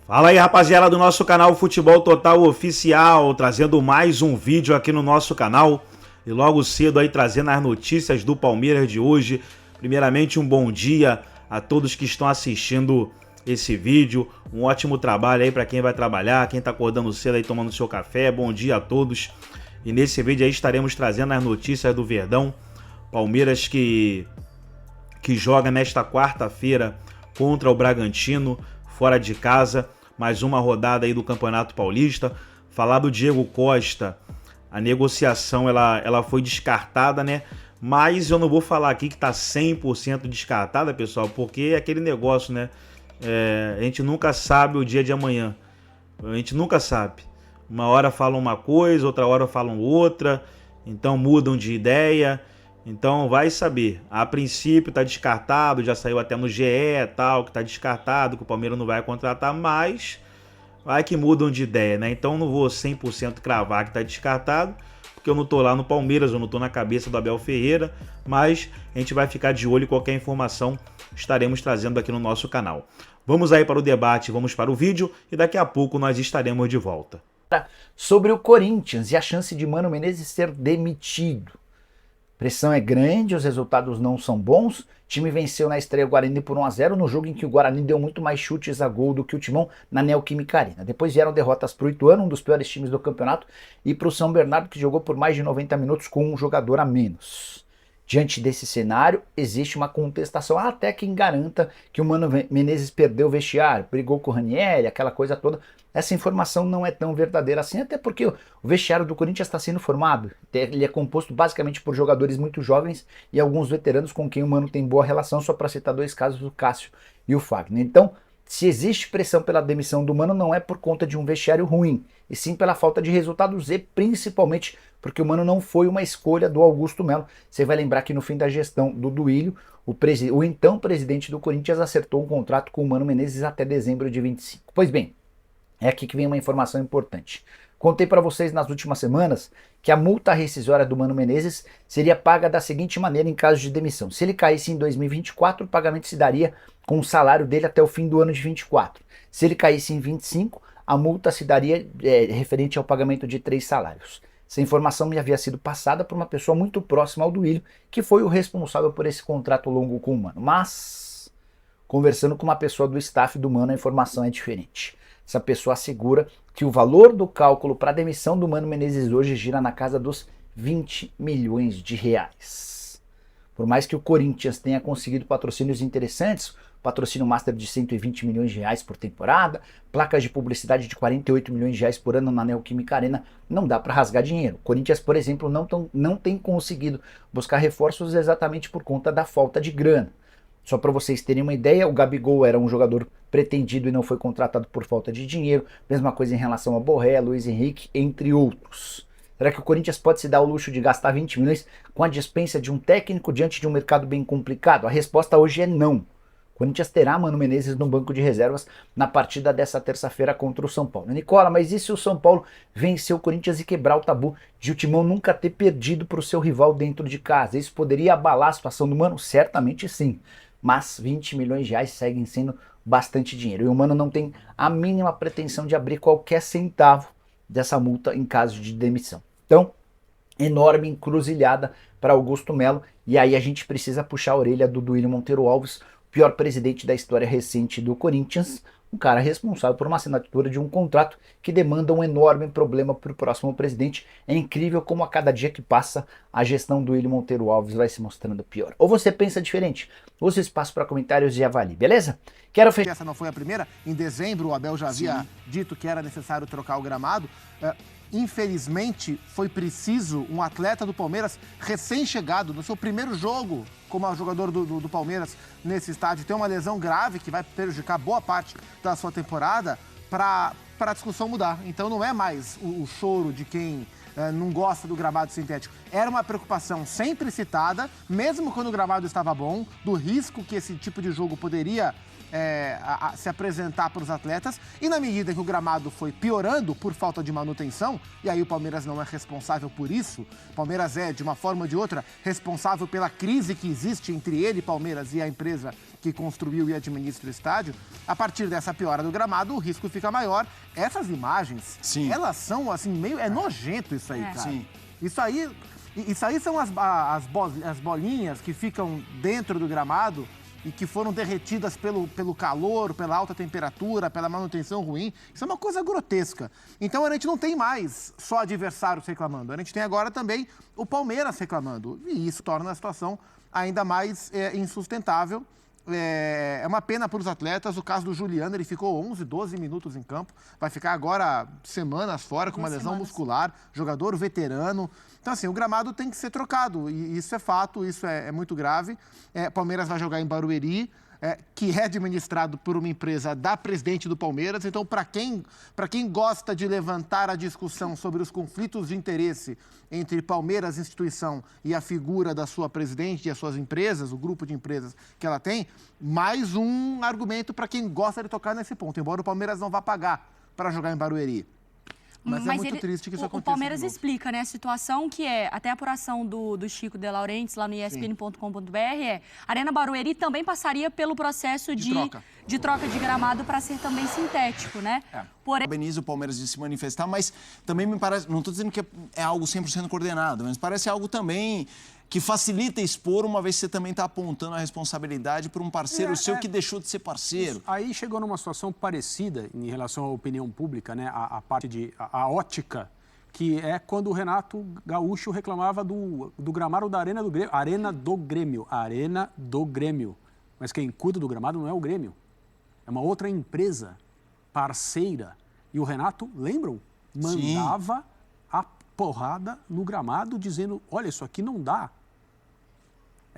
Fala aí, rapaziada do nosso canal Futebol Total Oficial, trazendo mais um vídeo aqui no nosso canal e logo cedo aí trazendo as notícias do Palmeiras de hoje. Primeiramente, um bom dia a todos que estão assistindo esse vídeo, um ótimo trabalho aí para quem vai trabalhar, quem tá acordando cedo aí tomando seu café, bom dia a todos. E nesse vídeo aí estaremos trazendo as notícias do Verdão, Palmeiras que joga nesta quarta-feira contra o Bragantino, fora de casa. Mais uma rodada aí do Campeonato Paulista. Falar do Diego Costa, a negociação ela foi descartada, né? Mas eu não vou falar aqui que tá 100% descartada, pessoal, porque é aquele negócio, né? A gente nunca sabe o dia de amanhã. A gente nunca sabe. Uma hora falam uma coisa, outra hora falam outra, então mudam de ideia. Então vai saber. A princípio tá descartado, já saiu até no GE e tal, que tá descartado, que o Palmeiras não vai contratar, mas vai que mudam de ideia, né? Então não vou 100% cravar que tá descartado, porque eu não tô lá no Palmeiras, eu não tô na cabeça do Abel Ferreira, mas a gente vai ficar de olho e qualquer informação estaremos trazendo aqui no nosso canal. Vamos aí para o debate, vamos para o vídeo e daqui a pouco nós estaremos de volta. Sobre o Corinthians e a chance de Mano Menezes ser demitido. Pressão é grande, os resultados não são bons. O time venceu na estreia o Guarani por 1-0 no jogo em que o Guarani deu muito mais chutes a gol do que o Timão na Neoquímica Arena. Depois vieram derrotas para o Ituano, um dos piores times do campeonato, e para o São Bernardo, que jogou por mais de 90 minutos com um jogador a menos. Diante desse cenário, existe uma contestação. Há até quem garanta que o Mano Menezes perdeu o vestiário, brigou com o Ranieri, aquela coisa toda. Essa informação não é tão verdadeira assim, até porque o vestiário do Corinthians está sendo formado. Ele é composto basicamente por jogadores muito jovens e alguns veteranos com quem o Mano tem boa relação, só para citar dois casos, o Cássio e o Fagner. Então, se existe pressão pela demissão do Mano, não é por conta de um vestiário ruim, e sim pela falta de resultados e principalmente porque o Mano não foi uma escolha do Augusto Melo. Você vai lembrar que no fim da gestão do Duílio, o então presidente do Corinthians acertou um contrato com o Mano Menezes até dezembro de 25. Pois bem, é aqui que vem uma informação importante. Contei para vocês nas últimas semanas que a multa rescisória do Mano Menezes seria paga da seguinte maneira em caso de demissão. Se ele caísse em 2024, o pagamento se daria com o salário dele até o fim do ano de 24. Se ele caísse em 25, a multa se daria referente ao pagamento de 3 salários. Essa informação me havia sido passada por uma pessoa muito próxima ao Duílio, que foi o responsável por esse contrato longo com o Mano. Mas, conversando com uma pessoa do staff do Mano, a informação é diferente. Essa pessoa assegura que o valor do cálculo para a demissão do Mano Menezes hoje gira na casa dos 20 milhões de reais. Por mais que o Corinthians tenha conseguido patrocínios interessantes, patrocínio master de 120 milhões de reais por temporada, placas de publicidade de 48 milhões de reais por ano na Neoquímica Arena, não dá para rasgar dinheiro. O Corinthians, por exemplo, não tem conseguido buscar reforços exatamente por conta da falta de grana. Só para vocês terem uma ideia, o Gabigol era um jogador pretendido e não foi contratado por falta de dinheiro. Mesma coisa em relação a Borré, Luiz Henrique, entre outros. Será que o Corinthians pode se dar o luxo de gastar 20 milhões com a dispensa de um técnico diante de um mercado bem complicado? A resposta hoje é não. O Corinthians terá Mano Menezes no banco de reservas na partida dessa terça-feira contra o São Paulo. Nicola, mas e se o São Paulo vencer o Corinthians e quebrar o tabu de o Timão nunca ter perdido para o seu rival dentro de casa? Isso poderia abalar a situação do Mano? Certamente sim. Mas 20 milhões de reais seguem sendo bastante dinheiro. E o Mano não tem a mínima pretensão de abrir qualquer centavo dessa multa em caso de demissão. Então, enorme encruzilhada para Augusto Melo. E aí a gente precisa puxar a orelha do Duílio Monteiro Alves, pior presidente da história recente do Corinthians, um cara responsável por uma assinatura de um contrato que demanda um enorme problema para o próximo presidente. É incrível como a cada dia que passa a gestão do Duílio Monteiro Alves vai se mostrando pior. Ou você pensa diferente? Use espaço para comentários e avalie, beleza? Quero fechar. Essa não foi a primeira. Em dezembro o Abel já havia dito que era necessário trocar o gramado. Infelizmente, foi preciso um atleta do Palmeiras recém-chegado, no seu primeiro jogo como jogador do Palmeiras nesse estádio, ter uma lesão grave que vai prejudicar boa parte da sua temporada para a discussão mudar. Então não é mais o choro de quem não gosta do gramado sintético. Era uma preocupação sempre citada, mesmo quando o gramado estava bom, do risco que esse tipo de jogo poderia se apresentar para os atletas. E na medida que o gramado foi piorando por falta de manutenção, e aí o Palmeiras não é responsável por isso, o Palmeiras é, de uma forma ou de outra, responsável pela crise que existe entre ele, Palmeiras, e a empresa que construiu e administra o estádio. A partir dessa piora do gramado, o risco fica maior. Essas imagens, Sim. elas são assim, meio... É nojento isso aí, cara. Sim. Isso aí são as bolinhas que ficam dentro do gramado e que foram derretidas pelo calor, pela alta temperatura, pela manutenção ruim. Isso é uma coisa grotesca. Então a gente não tem mais só adversários reclamando. A gente tem agora também o Palmeiras reclamando. E isso torna a situação ainda mais insustentável. É uma pena para os atletas. O caso do Juliano, ele ficou 11, 12 minutos em campo. Vai ficar agora semanas fora com uma lesão muscular. Jogador veterano. Então, assim, o gramado tem que ser trocado. E isso é fato, isso é muito grave. Palmeiras vai jogar em Barueri, que é administrado por uma empresa da presidente do Palmeiras. Então, para quem gosta de levantar a discussão sobre os conflitos de interesse entre Palmeiras, instituição, e a figura da sua presidente e as suas empresas, o grupo de empresas que ela tem, mais um argumento para quem gosta de tocar nesse ponto, embora o Palmeiras não vá pagar para jogar em Barueri. Mas é muito triste que isso aconteça. O Palmeiras explica, né, a situação que até a apuração do Chico De Laurentiis lá no espn.com.br Arena Barueri também passaria pelo processo de troca de gramado para ser também sintético, né? Parabenizo o Palmeiras de se manifestar, mas também me parece, não estou dizendo que é algo 100% coordenado, mas parece algo também que facilita expor, uma vez que você também está apontando a responsabilidade por um parceiro seu que deixou de ser parceiro. Isso. Aí chegou numa situação parecida em relação à opinião pública, né? A ótica, que é quando o Renato Gaúcho reclamava do gramado da Arena do Grêmio. Mas quem cuida do gramado não é o Grêmio, é uma outra empresa parceira. E o Renato, lembram? Mandava a porrada no gramado dizendo, olha, isso aqui não dá.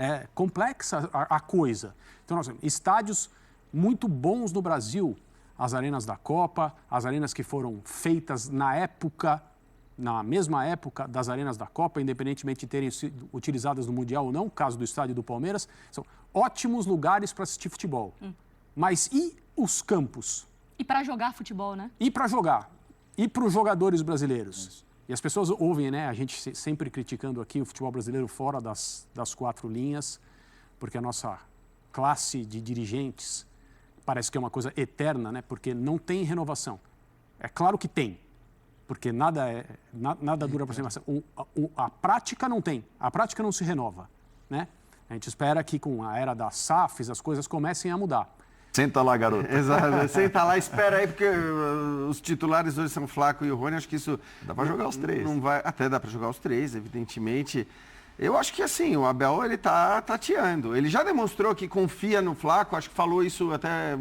É complexa a coisa. Então, nós temos estádios muito bons no Brasil, as arenas da Copa, as arenas que foram feitas na mesma época das arenas da Copa, independentemente de terem sido utilizadas no Mundial ou não, o caso do estádio do Palmeiras, são ótimos lugares para assistir futebol. Mas e os campos? E para jogar futebol, né? E para jogar. E para os jogadores brasileiros. E as pessoas ouvem, né, a gente sempre criticando aqui o futebol brasileiro fora das 4 linhas, porque a nossa classe de dirigentes parece que é uma coisa eterna, né, porque não tem renovação. É claro que tem, porque nada dura para cima. A prática não tem, a prática não se renova, né? A gente espera que com a era das SAFs as coisas comecem a mudar. Senta lá, garoto. Exato. Senta lá, espera aí, porque os titulares hoje são Flaco e o Rony. Acho que isso... Dá pra jogar os 3. Não vai... Até dá pra jogar os 3, evidentemente. Eu acho que, assim, o Abel, ele tá tateando. Ele já demonstrou que confia no Flaco. Acho que falou isso até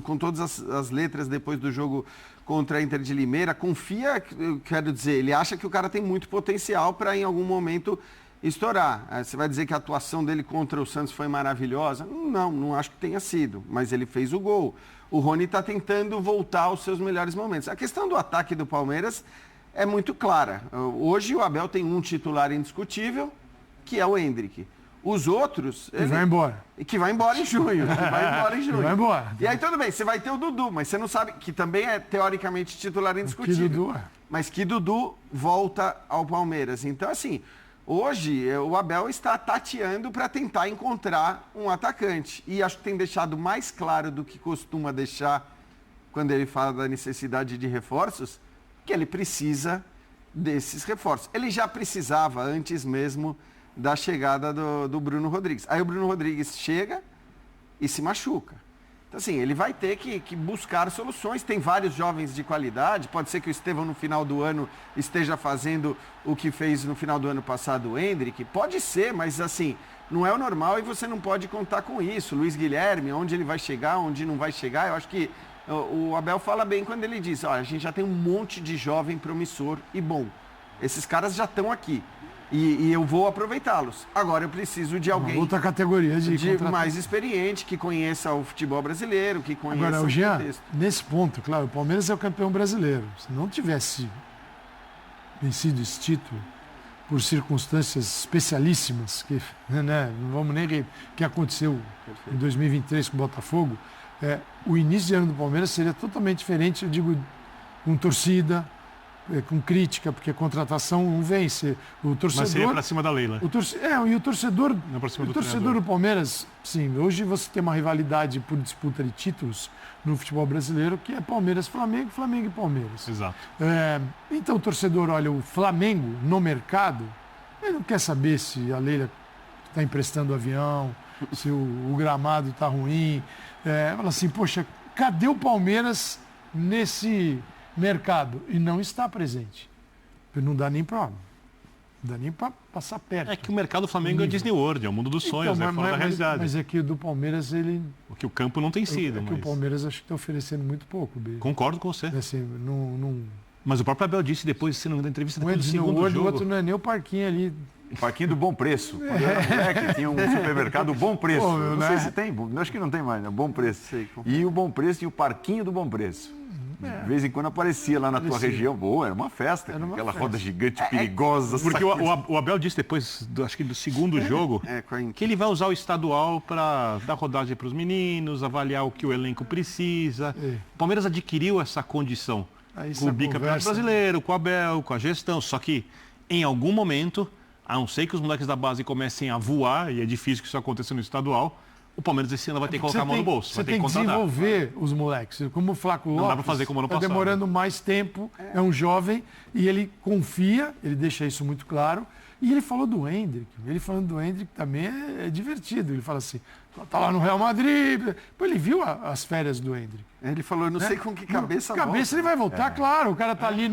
com todas as letras depois do jogo contra a Inter de Limeira. Confia, quero dizer, ele acha que o cara tem muito potencial para, em algum momento, estourar. Você vai dizer que a atuação dele contra o Santos foi maravilhosa? Não acho que tenha sido, mas ele fez o gol. O Rony está tentando voltar aos seus melhores momentos. A questão do ataque do Palmeiras é muito clara. Hoje o Abel tem um titular indiscutível, que é o Endrick. Os outros... Que vai embora. Que vai embora em junho. Vai embora. E aí tudo bem, você vai ter o Dudu, mas você não sabe, que também é teoricamente titular indiscutível. Que Dudu é. Mas que Dudu volta ao Palmeiras. Então, assim... Hoje, o Abel está tateando para tentar encontrar um atacante. E acho que tem deixado mais claro do que costuma deixar quando ele fala da necessidade de reforços, que ele precisa desses reforços. Ele já precisava antes mesmo da chegada do Bruno Rodrigues. Aí o Bruno Rodrigues chega e se machuca. Então, assim, ele vai ter que buscar soluções. Tem vários jovens de qualidade. Pode ser que o Estevão, no final do ano, esteja fazendo o que fez no final do ano passado o Endrick. Pode ser, mas, assim, não é o normal e você não pode contar com isso. Luiz Guilherme, onde ele vai chegar, onde não vai chegar. Eu acho que o Abel fala bem quando ele diz, olha, a gente já tem um monte de jovem promissor e bom. Esses caras já estão aqui. E eu vou aproveitá-los. Agora eu preciso de alguém... outra categoria de mais experiente, que conheça o futebol brasileiro, que conheça Agora, o Jean, contexto. Nesse ponto, claro, o Palmeiras é o campeão brasileiro. Se não tivesse vencido esse título por circunstâncias especialíssimas, que, né, não vamos nem que aconteceu em 2023 com o Botafogo, o início de ano do Palmeiras seria totalmente diferente, eu digo, com torcida, com crítica, porque a contratação não vence. O torcedor, mas seria para cima da Leila. E o torcedor, não para cima do torcedor do Palmeiras, sim, hoje você tem uma rivalidade por disputa de títulos no futebol brasileiro, que é Palmeiras-Flamengo, Flamengo e Palmeiras. Exato. Então o torcedor olha o Flamengo no mercado, ele não quer saber se a Leila está emprestando o avião, se o gramado está ruim. Fala assim, poxa, cadê o Palmeiras nesse mercado? E não está presente. Não dá nem para passar perto. É que o mercado do Flamengo é o Disney World, é o mundo dos sonhos, então, é fora da realidade. Mas é que o do Palmeiras, o que o campo não tem sido. O Palmeiras acho que está oferecendo muito pouco, Beijo. Concordo com você. Assim, Mas o próprio Abel disse depois, se não me engano, entrevista depois do segundo jogo. O outro não é nem o parquinho ali. O parquinho do Bom Preço. Quando eu era moleque, tinha um supermercado Bom Preço. Pô, não sei se tem, acho que não tem mais, né? Bom Preço. E o Bom Preço e o parquinho do Bom Preço. De vez em quando aparecia lá na tua região. Boa, era uma festa, aquela roda gigante perigosa. Porque o Abel disse depois, acho que do segundo jogo, que ele vai usar o estadual para dar rodagem para os meninos, avaliar o que o elenco precisa. O Palmeiras adquiriu essa condição com o bicampeonato brasileiro, com o Abel, com a gestão. Só que em algum momento, a não ser que os moleques da base comecem a voar, e é difícil que isso aconteça no estadual, o Palmeiras esse ano vai ter que colocar a mão no bolso. Você tem que desenvolver os moleques. Como o Flaco Lopes, não dá para fazer como ano passado. Está demorando mais tempo, é um jovem, e ele confia, ele deixa isso muito claro. E ele falou do Endrick. Ele falando do Endrick também é divertido. Ele fala assim, tá lá no Real Madrid. Ele viu as férias do Endrick. Ele falou, não sei com que cabeça volta. Cabeça ele vai voltar, claro. O cara tá ali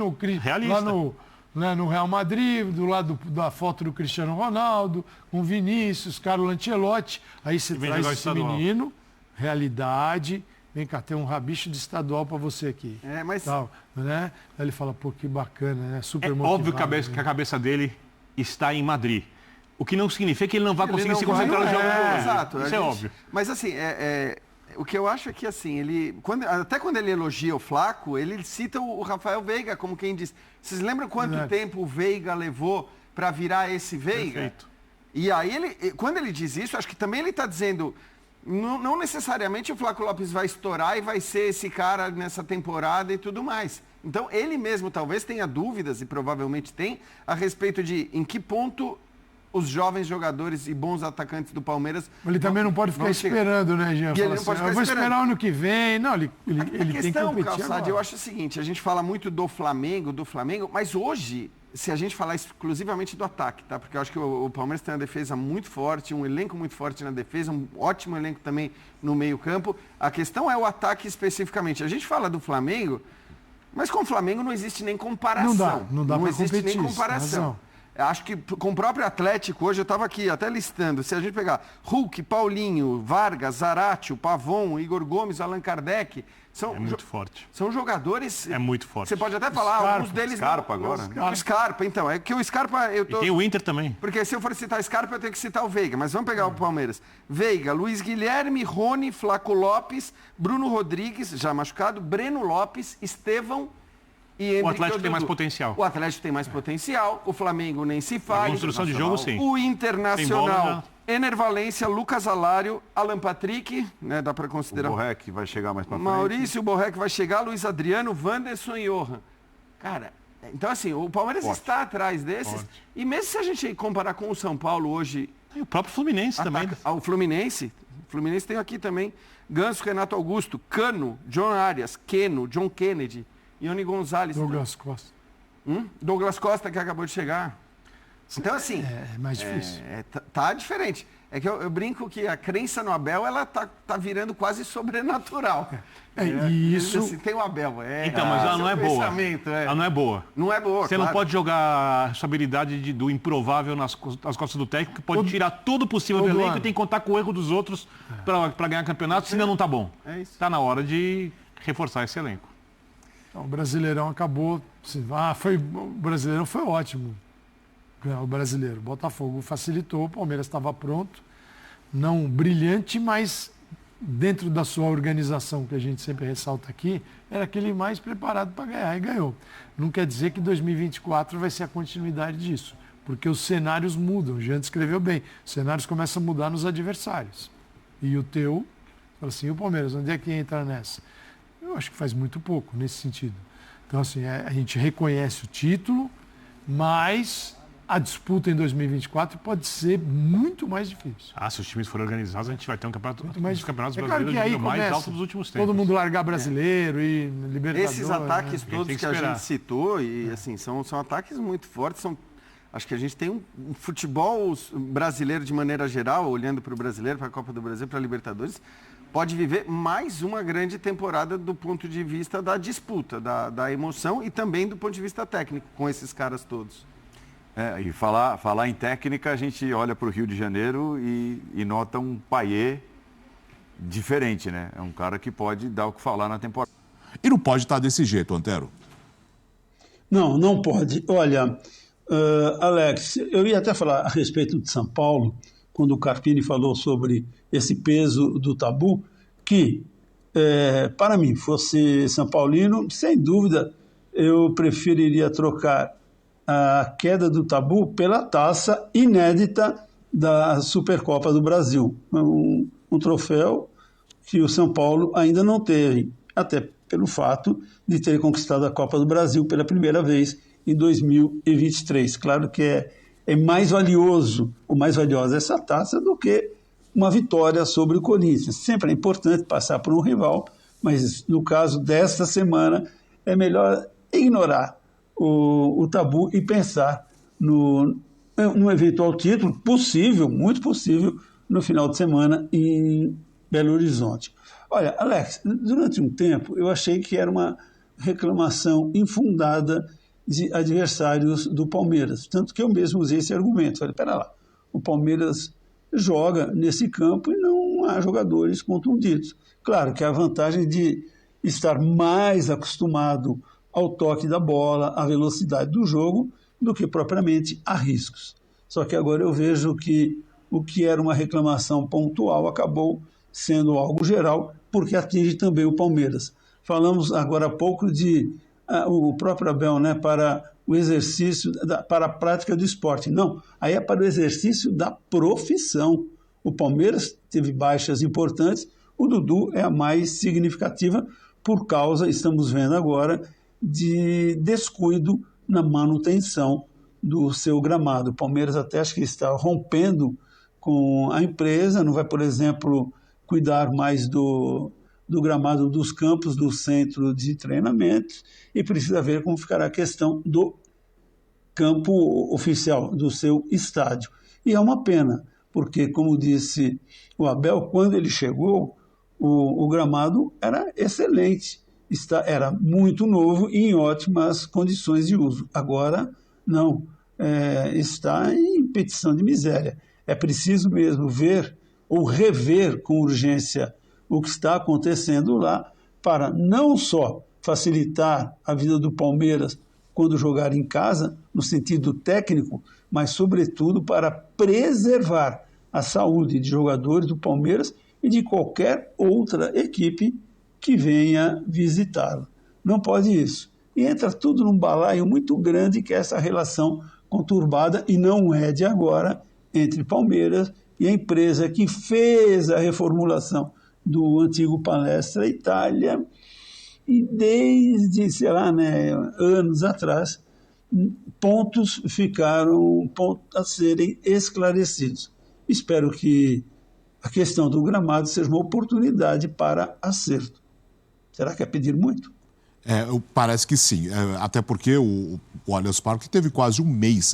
lá no Real Madrid, do lado da foto do Cristiano Ronaldo, com Vinícius, Carlo Ancelotti. Aí você traz esse menino, realidade, vem cá, tem um rabicho de estadual para você aqui. Mas... Tal, né? Aí ele fala, pô, que bacana, né? Super motivado. Óbvio que a cabeça dele está em Madrid. O que não significa que ele não vai conseguir se concentrar no jogo. Exato. Isso é óbvio. Mas assim, o que eu acho é que assim, até quando ele elogia o Flaco, ele cita o Rafael Veiga, como quem diz. Vocês lembram quanto tempo o Veiga levou para virar esse Veiga? Perfeito. E aí, quando ele diz isso, acho que também ele está dizendo, não necessariamente o Flaco Lopes vai estourar e vai ser esse cara nessa temporada e tudo mais. Então, ele mesmo talvez tenha dúvidas, e provavelmente tem, a respeito de em que ponto os jovens jogadores e bons atacantes do Palmeiras... Ele também não pode ficar esperando, né, Jean? Ele não pode ficar vou esperar o ano que vem. Não, ele tem que competir Calçade, agora. Eu acho o seguinte, a gente fala muito do Flamengo, mas hoje, se a gente falar exclusivamente do ataque, tá? Porque eu acho que o Palmeiras tem uma defesa muito forte, um elenco muito forte na defesa, um ótimo elenco também no meio-campo. A questão é o ataque especificamente. A gente fala do Flamengo, mas com o Flamengo não existe nem comparação. Não dá para competir. Nem comparação. Acho que com o próprio Atlético, hoje eu estava aqui até listando, se a gente pegar Hulk, Paulinho, Vargas, Zaratio, Pavon, Igor Gomes, Allan Kardec... É muito forte. São jogadores... É muito forte. Você pode até falar, alguns deles... Scarpa agora. O Scarpa, então. É que o Scarpa... E tem o Inter também. Porque se eu for citar Scarpa, eu tenho que citar o Veiga. Mas vamos pegar o Palmeiras. Veiga, Luiz Guilherme, Rony, Flaco Lopes, Bruno Rodrigues, já machucado, Breno Lopes, Estevão... O Atlético tem mais potencial. O Atlético tem mais potencial. O Flamengo nem se fala. A construção de jogo, sim. O Internacional, Ener Valencia, Lucas Alário, Alan Patrick, né, dá para considerar. O Borrec vai chegar mais para frente. Maurício Borrec vai chegar, Luiz Adriano, Wanderson e Johan. Cara, então assim, o Palmeiras está atrás desses. E mesmo se a gente comparar com o São Paulo hoje... E o próprio Fluminense também. O Fluminense tem aqui também. Ganso, Renato Augusto, Cano, John Arias, Keno, John Kennedy... Ione Gonzalez. Douglas Costa. Douglas Costa, que acabou de chegar. Então, assim... É mais difícil. Tá diferente. É que eu brinco que a crença no Abel, ela tá virando quase sobrenatural. E isso... Assim, tem o Abel. Então, mas ela não é boa. Ela não é boa. Não é boa, Você não pode jogar essa habilidade do improvável nas costas do técnico, que pode tirar tudo possível do elenco e tem que contar com o erro dos outros para ganhar campeonato, senão não tá bom. Tá na hora de reforçar esse elenco. Então, o Brasileirão acabou. O Brasileirão foi ótimo. O Brasileiro. O Botafogo facilitou, o Palmeiras estava pronto. Não brilhante, mas dentro da sua organização, que a gente sempre ressalta aqui, era aquele mais preparado para ganhar e ganhou. Não quer dizer que 2024 vai ser a continuidade disso, porque os cenários mudam. O Jean descreveu bem. Os cenários começam a mudar nos adversários. E o teu Fala assim, o Palmeiras, onde é que entra nessa? Eu acho que faz muito pouco nesse sentido. Então, assim, a gente reconhece o título, mas a disputa em 2024 pode ser muito mais difícil. Se os times forem organizados, a gente vai ter um campeonato, muito mais campeonatos claro brasileiros mais alto dos últimos tempos. Todo mundo largar brasileiro e Libertadores. Esses ataques todos que a gente citou, e assim, são ataques muito fortes, acho que a gente tem um futebol brasileiro de maneira geral, olhando para o brasileiro, para a Copa do Brasil, para a Libertadores, pode viver mais uma grande temporada do ponto de vista da disputa, da emoção e também do ponto de vista técnico, com esses caras todos. E falar em técnica, a gente olha para o Rio de Janeiro e nota um Payet diferente, né? É um cara que pode dar o que falar na temporada. E não pode estar desse jeito, Antero? Não pode. Olha, Alex, eu ia até falar a respeito de São Paulo, quando o Carpini falou sobre esse peso do tabu, que, para mim, fosse São Paulino, sem dúvida, eu preferiria trocar a queda do tabu pela taça inédita da Supercopa do Brasil. Um troféu que o São Paulo ainda não teve, até pelo fato de ter conquistado a Copa do Brasil pela primeira vez em 2023. Claro que é mais valioso, ou mais valiosa essa taça do que uma vitória sobre o Corinthians. Sempre é importante passar por um rival, mas no caso desta semana é melhor ignorar o tabu e pensar no eventual título possível, muito possível, no final de semana em Belo Horizonte. Olha, Alex, durante um tempo eu achei que era uma reclamação infundada de adversários do Palmeiras, tanto que eu mesmo usei esse argumento. Falei, pera lá, o Palmeiras joga nesse campo e não há jogadores contundidos. Claro que a vantagem de estar mais acostumado ao toque da bola, à velocidade do jogo, do que propriamente a riscos. Só que agora eu vejo que o que era uma reclamação pontual acabou sendo algo geral, porque atinge também o Palmeiras. Falamos agora há pouco o próprio Abel, né, para o exercício, para a prática do esporte. Não, aí é para o exercício da profissão. O Palmeiras teve baixas importantes, o Dudu é a mais significativa por causa, estamos vendo agora, de descuido na manutenção do seu gramado. O Palmeiras até acho que está rompendo com a empresa, não vai, por exemplo, cuidar mais do gramado dos campos do centro de treinamento e precisa ver como ficará a questão do campo oficial, do seu estádio. E é uma pena, porque, como disse o Abel, quando ele chegou, o gramado era excelente. Era muito novo e em ótimas condições de uso. Agora, não. Está em petição de miséria. É preciso mesmo ver ou rever com urgência o que está acontecendo lá para não só facilitar a vida do Palmeiras quando jogar em casa, no sentido técnico, mas, sobretudo, para preservar a saúde de jogadores do Palmeiras e de qualquer outra equipe que venha visitá-lo. Não pode isso. E entra tudo num balaio muito grande que é essa relação conturbada, e não é de agora, entre Palmeiras e a empresa que fez a reformulação do antigo Palestra Itália, e desde, anos atrás, pontos ficaram a serem esclarecidos. Espero que a questão do gramado seja uma oportunidade para acerto. Será que é pedir muito? Parece que sim, até porque o Allianz Parque teve quase um mês,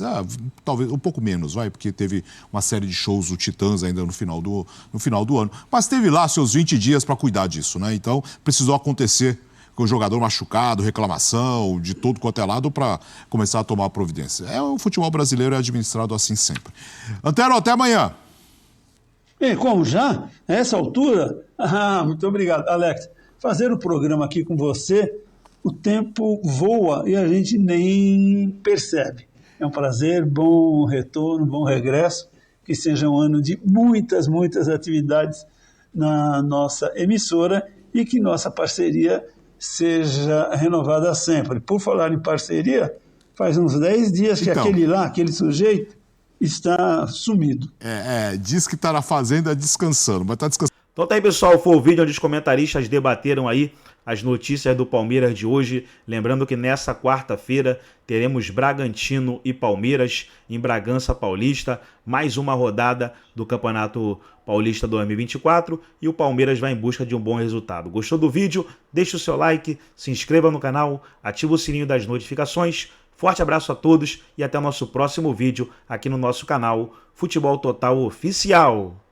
talvez um pouco menos, porque teve uma série de shows do Titãs ainda no final do ano, mas teve lá seus 20 dias para cuidar disso, né? Então precisou acontecer com o jogador machucado, reclamação, de todo quanto é lado para começar a tomar providência. O futebol brasileiro é administrado assim sempre. Antero, até amanhã. Como já? A essa altura? Muito obrigado, Alex. Fazer o programa aqui com você, o tempo voa e a gente nem percebe. É um prazer, bom retorno, bom regresso, que seja um ano de muitas, muitas atividades na nossa emissora e que nossa parceria seja renovada sempre. Por falar em parceria, faz uns 10 dias que aquele sujeito está sumido. Diz que está na fazenda descansando, mas está descansando. Então tá aí, pessoal, foi o vídeo onde os comentaristas debateram aí as notícias do Palmeiras de hoje. Lembrando que nessa quarta-feira teremos Bragantino e Palmeiras em Bragança Paulista, mais uma rodada do Campeonato Paulista 2024 e o Palmeiras vai em busca de um bom resultado. Gostou do vídeo? Deixe o seu like, se inscreva no canal, ative o sininho das notificações. Forte abraço a todos e até o nosso próximo vídeo aqui no nosso canal Futebol Total Oficial.